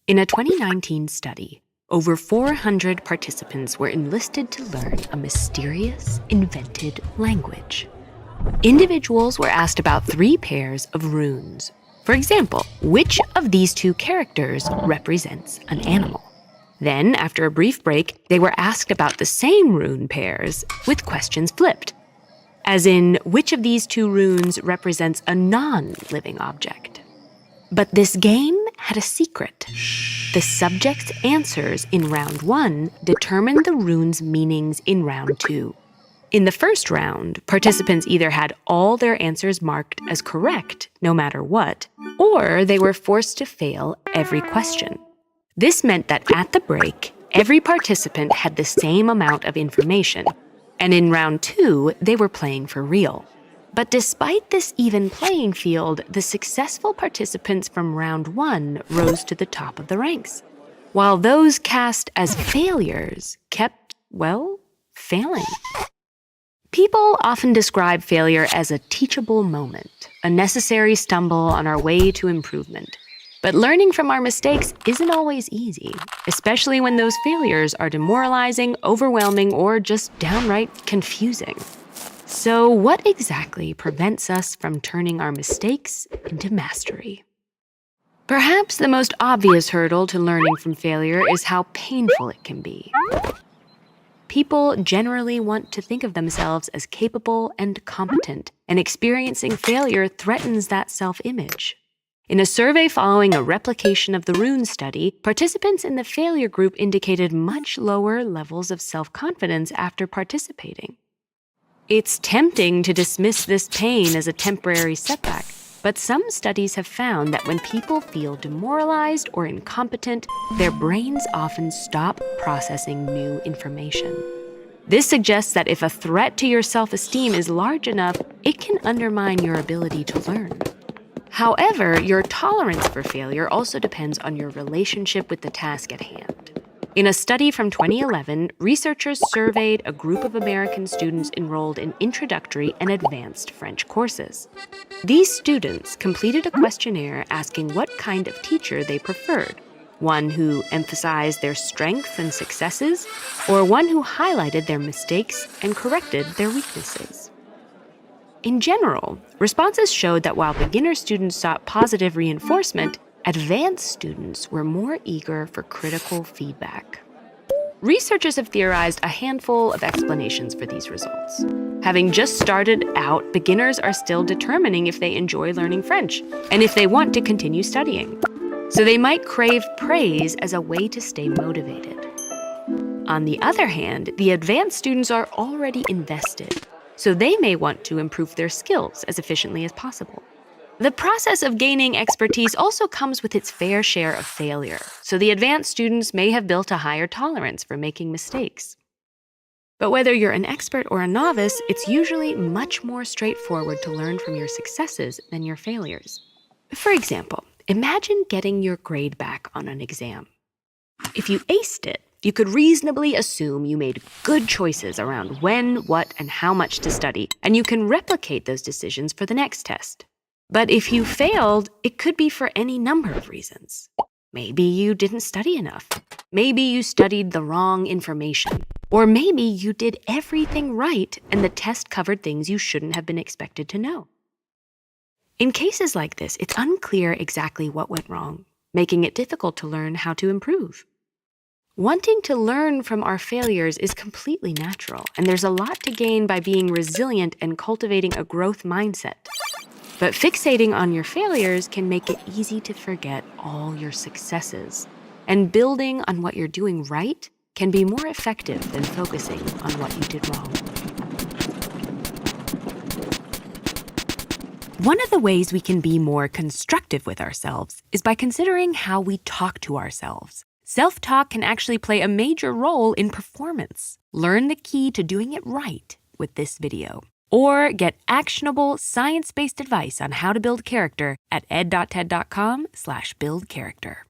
In a 2019 study, over 400 participants were enlisted to learn a mysterious, invented language. Individuals were asked about 3 pairs of runes. For example, which of these 2 characters represents an animal? Then, after a brief break, they were asked about the same rune pairs with questions flipped. As in, which of these 2 runes represents a non-living object? But this game had a secret. The subject's answers in round 1 determined the rune's meanings in round 2. In the first round, participants either had all their answers marked as correct, no matter what, or they were forced to fail every question. This meant that at the break, every participant had the same amount of information, and in round 2, they were playing for real. But despite this even playing field, the successful participants from round 1 rose to the top of the ranks, while those cast as failures kept, failing. People often describe failure as a teachable moment, a necessary stumble on our way to improvement. But learning from our mistakes isn't always easy, especially when those failures are demoralizing, overwhelming, or just downright confusing. So what exactly prevents us from turning our mistakes into mastery? Perhaps the most obvious hurdle to learning from failure is how painful it can be. People generally want to think of themselves as capable and competent, and experiencing failure threatens that self-image. In a survey following a replication of the rune study, participants in the failure group indicated much lower levels of self-confidence after participating. It's tempting to dismiss this pain as a temporary setback, but some studies have found that when people feel demoralized or incompetent, their brains often stop processing new information. This suggests that if a threat to your self-esteem is large enough, it can undermine your ability to learn. However, your tolerance for failure also depends on your relationship with the task at hand. In a study from 2011, researchers surveyed a group of American students enrolled in introductory and advanced French courses. These students completed a questionnaire asking what kind of teacher they preferred, one who emphasized their strengths and successes, or one who highlighted their mistakes and corrected their weaknesses. In general, responses showed that while beginner students sought positive reinforcement, advanced students were more eager for critical feedback. Researchers have theorized a handful of explanations for these results. Having just started out, beginners are still determining if they enjoy learning French and if they want to continue studying. So they might crave praise as a way to stay motivated. On the other hand, the advanced students are already invested, so they may want to improve their skills as efficiently as possible. The process of gaining expertise also comes with its fair share of failure, so the advanced students may have built a higher tolerance for making mistakes. But whether you're an expert or a novice, it's usually much more straightforward to learn from your successes than your failures. For example, imagine getting your grade back on an exam. If you aced it, you could reasonably assume you made good choices around when, what, and how much to study, and you can replicate those decisions for the next test. But if you failed, it could be for any number of reasons. Maybe you didn't study enough. Maybe you studied the wrong information. Or maybe you did everything right and the test covered things you shouldn't have been expected to know. In cases like this, it's unclear exactly what went wrong, making it difficult to learn how to improve. Wanting to learn from our failures is completely natural, and there's a lot to gain by being resilient and cultivating a growth mindset. But fixating on your failures can make it easy to forget all your successes. And building on what you're doing right can be more effective than focusing on what you did wrong. One of the ways we can be more constructive with ourselves is by considering how we talk to ourselves. Self-talk can actually play a major role in performance. Learn the key to doing it right with this video. Or get actionable, science-based advice on how to build character at ed.ted.com/buildcharacter.